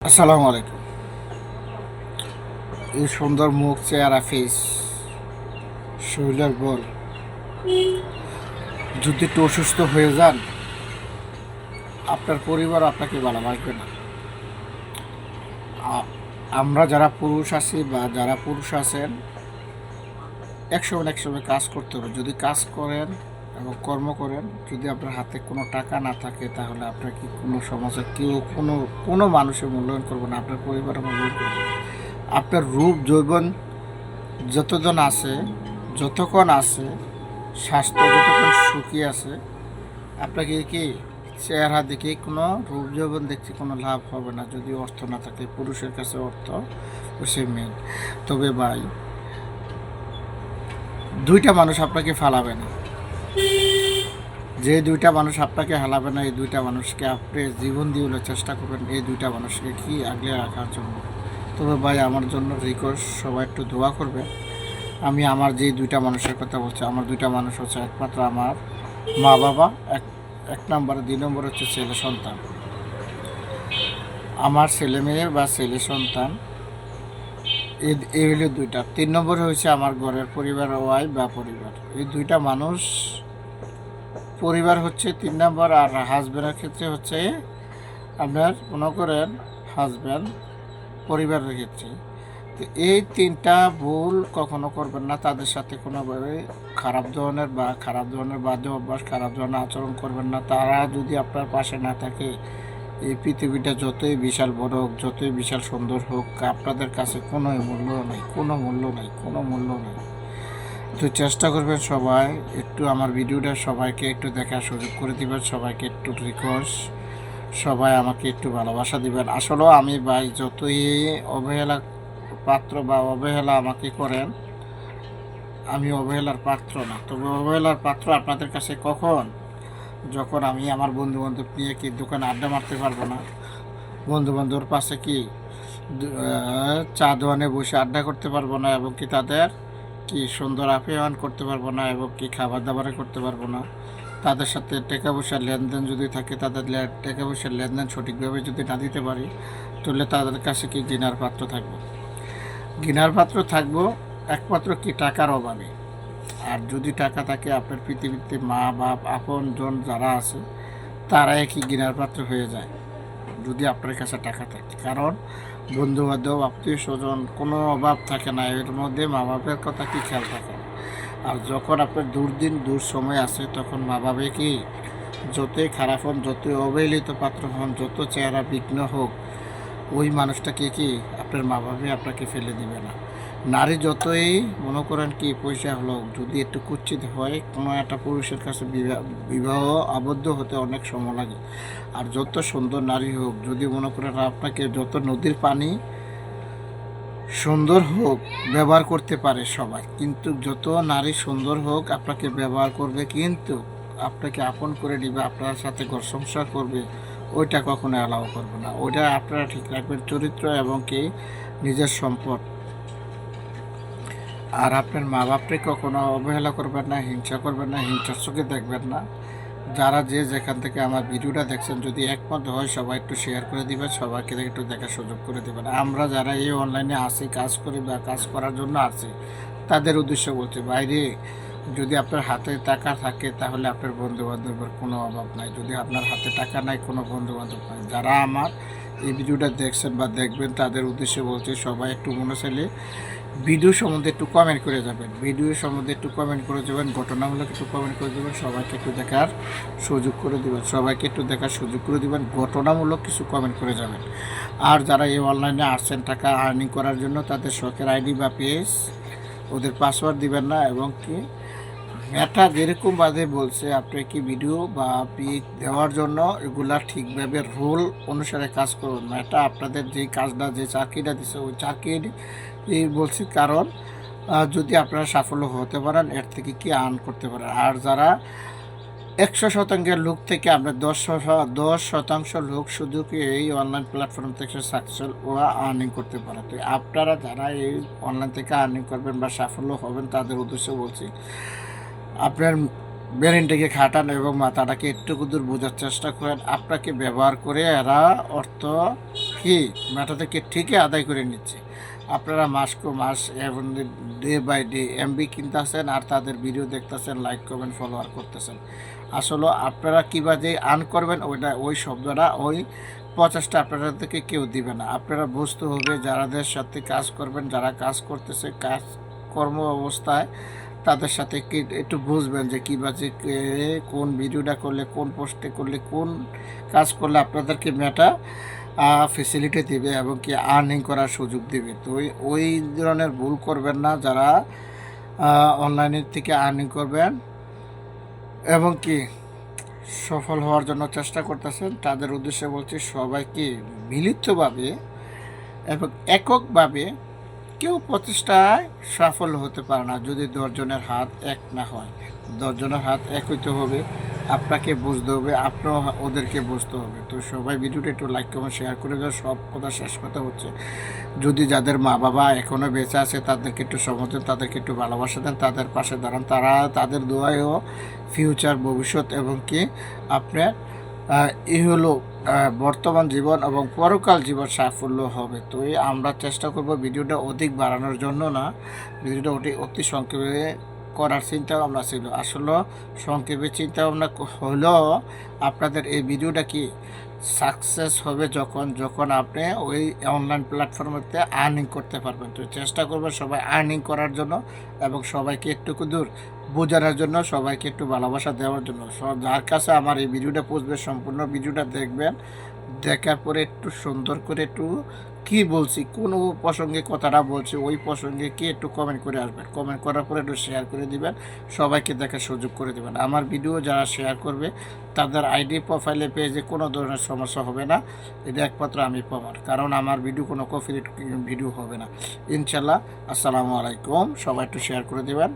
আসসালামু আলাইকুম। এই সুন্দর মুখ, চেহারা, ফেস, শরীরের বল যদি একটু অসুস্থ হয়ে যান, আপনার পরিবার আপনাকে ভালোবাসবে না। আ- আমরা যারা পুরুষ আছি বা যারা পুরুষ আছেন, একসময় না একসময় কাজ করতে হবে। যদি কাজ করেন এবং কর্ম করেন, যদি আপনার হাতে কোনো টাকা না থাকে, তাহলে আপনার কি কোনো সমাজে কেউ কোনো কোনো মানুষের মূল্যায়ন করবে না, আপনার পরিবারের মূল্যায়ন করবে না। আপনার রূপ যৌবন যতজন আছে, যতক্ষণ আছে, স্বাস্থ্য যতক্ষণ সুখী আছে, আপনাকে কি চেহারা দেখে কোনো রূপ যৌবন দেখতে কোনো লাভ হবে না যদি অর্থ না থাকে। পুরুষের কাছে অর্থ হচ্ছে মেন। তবে ভাই, দুইটা মানুষ আপনাকে ফালাবে না। যে দুইটা মানুষ আপনাকে হালাবে না, এই দুইটা মানুষকে আপনি জীবন দিয়ে চেষ্টা করবেন এই দুইটা মানুষকে কি আগলে রাখার জন্য। তবে ভাই, আমার জন্য রিকোয়েস্ট, সবাই একটু দোয়া করবে। আমি আমার যে দুইটা মানুষের কথা বলছি, আমার দুইটা মানুষ হচ্ছে একমাত্র আমার মা বাবা, এক এক নম্বরে, 2 নম্বর হচ্ছে ছেলে সন্তান। আমার ছেলে মেয়ে বা ছেলে সন্তান, এই হলো দুইটা। 3 নম্বরে হচ্ছে আমার ঘরের পরিবার, ওয়াইফ বা পরিবার। এই দুইটা মানুষ, পরিবার হচ্ছে 3 নম্বর। আর হাজব্যান্ডের ক্ষেত্রে হচ্ছে আপনার মনে করেন হাজব্যান্ড পরিবারের ক্ষেত্রে। তো এই তিনটা ভুল কখনো করবেন না। তাদের সাথে কোনোভাবে খারাপ ধরনের বাদ্য অভ্যাস, খারাপ ধরনের আচরণ করবেন না। তারা যদি আপনার পাশে না থাকে, এই পৃথিবীটা যতই বিশাল বড় হোক, যতই বিশাল সুন্দর হোক, আপনাদের কাছে কোনো মূল্য নেই, কোনো মূল্য নেই, কোনো মূল্য নেই। তো চেষ্টা করবেন সবাই একটু আমার ভিডিওটা সবাইকে একটু দেখার সুযোগ করে দিবেন। সবাইকে একটু রিকোয়েস্ট, সবাই আমাকে একটু ভালোবাসা দিবেন। আসলেও আমি ভাই, যতই অবহেলা পাত্র বা অবহেলা আমাকে করেন, আমি অবহেলার পাত্র না। তবে অবহেলার পাত্র আপনাদের কাছে কখন, যখন আমি আমার বন্ধু বান্ধব নিয়ে কি দোকানে আড্ডা মারতে পারবো না, বন্ধু বান্ধবের পাশে কি চা দোকানে বসে আড্ডা করতে পারবো না, এবং কি তাদের কি সুন্দর আপ্যায়ন করতে পারবো না, এবং কি খাবার দাবারে করতে পারবো না। তাদের সাথে টাকা পয়সার লেনদেন যদি থাকে, তাদের টাকা পয়সার লেনদেন সঠিকভাবে যদি না দিতে পারি, তাহলে তাদের কাছে কি ঘৃণার পাত্র থাকবো? ঘৃণার পাত্র থাকবো একমাত্র কি টাকার অভাবে। আর যদি টাকা থাকে, আপনার পৃথিবীতে মা বাপ আপনজন যারা আছে, তারাই কি ঘৃণার পাত্র হয়ে যায় যদি আপনার কাছে টাকা থাকে। কারণ বন্ধু বান্ধব, আত্মীয় স্বজন, কোনো অভাব থাকে না, এর মধ্যে মা বাপের কথা কি খেয়াল থাকে না। আর যখন আপনার দুর্দিন দূর সময় আসে, তখন মা বাবা কি যতই খারাপ হন, যতই অবহেলিত পাত্র হন, যত চেহারা বিঘ্ন হোক, ওই মানুষটাকে কি আপনার মা বাবা আপনাকে ফেলে দিবে না। নারী যতই মনে করেন কি পয়সা হলো, যদি একটু কুচ্ছিত হয়, কোনো একটা পুরুষের কাছে বিবাহ আবদ্ধ হতে অনেক সময় লাগে। আর যত সুন্দর নারী হোক, যদি মনে করেন আপনাকে যত নদীর পানি সুন্দর হোক, ব্যবহার করতে পারে সবাই, কিন্তু যত নারী সুন্দর হোক আপনাকে ব্যবহার করবে, কিন্তু আপনাকে আপন করে দিবে, আপনার সাথে ঘর সংসার করবে, ওইটা কখনো অ্যালাউ করবে না। ওইটা আপনারা ঠিক রাখবেন, চরিত্র এবং কি নিজের সম্পদ। আর আপনার মা বাপকে কখনো অবহেলা করবেন না, হিংসা করবেন না, হিংসার চোখে দেখবেন না। যারা যে যেখান থেকে আমার ভিডিওটা দেখছেন, যদি একমত হয়, সবাই একটু শেয়ার করে দিবেন, সবাইকে একটু দেখার সুযোগ করে দেবেন। আমরা যারা এই অনলাইনে আসি, কাজ করি বা কাজ করার জন্য আসি, তাদের উদ্দেশ্য বলছি, বাইরে যদি আপনার হাতে টাকা থাকে, তাহলে আপনার বন্ধু বান্ধবের কোনো অভাব নাই। যদি আপনার হাতে টাকা নাই, কোনো বন্ধু বান্ধব নাই। যারা আমার এই ভিডিওটা দেখছেন বা দেখবেন, তাদের উদ্দেশ্যে বলছি, সবাই একটু মনে চাইলে ভিডিও সম্বন্ধে একটু কমেন্ট করে যাবেন, ভিডিও সম্বন্ধে একটু কমেন্ট করে যাবেন, ঘটনামূলক একটু কমেন্ট করে দেবেন, সবাইকে একটু দেখার সুযোগ করে দেবেন, সবাইকে একটু দেখার সুযোগ করে দেবেন, ঘটনামূলক কিছু কমেন্ট করে যাবেন। আর যারা এই অনলাইনে আসছেন টাকা আর্নিং করার জন্য, তাদের শখের আইডি বা পেজ, ওদের পাসওয়ার্ড দিবেন না। এবং কি মেটা যেরকম বাদে বলছে, আপনি কি ভিডিও বা পিক দেওয়ার জন্য এগুলা ঠিকভাবে রুল অনুসারে কাজ করুন। মেটা আপনাদের যে কাজটা, যে চাকরিটা দিচ্ছে, ওই চাকরি বলছি, কারণ যদি আপনারা সাফল্য হতে পারেন, এর থেকে কি আর্ন করতে পারেন। আর যারা 100% লোক থেকে আমরা 10% লোক শুধু কি এই অনলাইন প্ল্যাটফর্ম থেকে সাকসেসফুল ও আর্নিং করতে পারে। তো আপনারা যারা এই অনলাইন থেকে আর্নিং করবেন বা সাফল্য হবেন, তাদের উদ্দেশ্যে বলছি, আপনার ব্রেনটাকে খাটান এবং মাথাটাকে একটু দূর বোঝার চেষ্টা করেন। আপনাকে ব্যবহার করে এরা অর্থ কি মেটা থেকে ঠিকই আদায় করে নিচ্ছে। আপনারা মাস এবং ডে বাই ডে এমবি কিনতেছেন আর তাদের ভিডিও দেখতেছেন, লাইক কমেন্ট ফলোয়ার করতেছেন। আসলে আপনারা কীভাবে আর্ন করবেন ওই শব্দটা ওই প্রচেষ্টা আপনাদের থেকে কেউ দিবে না। আপনারা বুঝতে হবে যারাদের সাথে কাজ করবেন, যারা কাজ করতেছে কাজ কর্ম অবস্থায় তাদের সাথে কি একটু বুঝবেন যে কীভাবে কোন ভিডিওটা করলে, কোন পোস্টে করলে, কোন কাজ করলে আপনাদেরকে মেটা ফেসিলিটি দিবে এবং কি আর্নিং করার সুযোগ দিবে। তো ওই ধরনের ভুল করবেন না যারা অনলাইনের থেকে আর্নিং করবেন এবং কি সফল হওয়ার জন্য চেষ্টা করতেছেন। তাদের উদ্দেশ্যে বলছি সবাইকে মিলিতভাবে এবং এককভাবে কেউ প্রচেষ্টায় সাফল্য হতে পারে না যদি 10 জনের হাত এক না হয়। 10 জনের হাত এক হইতে হবে, আপনাকে বুঝতে হবে, আপনিও ওদেরকে বুঝতে হবে। তো সবাই ভিডিওটা একটু লাইক কমেন্ট শেয়ার করে দেওয়া। সব কথা শেষ কথা হচ্ছে যদি যাদের মা বাবা এখনও বেঁচে আছে তাদেরকে একটু সমর্থন, তাদেরকে একটু ভালোবাসা দেন, তাদের পাশে দাঁড়ান। তাদের দোয়ায়ও ফিউচার ভবিষ্যৎ এবং কি আপনার এই হলো বর্তমান জীবন এবং পরকাল জীবন সাফল্য হবে। তো আমরা চেষ্টা করব ভিডিওটা অধিক বাড়ানোর জন্য না, ভিডিওটা অতি সংক্ষেপে করার চিন্তা ভাবনা ছিল। আসলে সংক্ষেপে চিন্তা ভাবনা হলেও আপনাদের এই ভিডিওটা কি সাকসেস হবে যখন আপনি ওই অনলাইন প্ল্যাটফর্মেতে আর্নিং করতে পারবেন। তো চেষ্টা করবেন সবাই আর্নিং করার জন্য এবং সবাইকে একটু দূর বোঝানোর জন্য, সবাইকে একটু ভালোবাসা দেওয়ার জন্য। যার কাছে আমার এই ভিডিওটা পৌঁছবে সম্পূর্ণ ভিডিওটা দেখবেন, দেখার পরে একটু সুন্দর করে একটু কী বলছি, কোন প্রসঙ্গে কথাটা বলছি ওই প্রসঙ্গে কি একটু কমেন্ট করে আসবেন। কমেন্ট করার পরে একটু শেয়ার করে দিবেন, সবাইকে দেখার সুযোগ করে দেবেন। আমার ভিডিও যারা শেয়ার করবে তাদের আইডি প্রোফাইলে পেজে কোনো ধরনের সমস্যা হবে না। এটা একমাত্র আমি প্রমাণ, কারণ আমার ভিডিও কোনো কপিরাইট ভিডিও হবে না ইনশাল্লাহ। আসসালামু আলাইকুম, সবাই একটু শেয়ার করে দেবেন।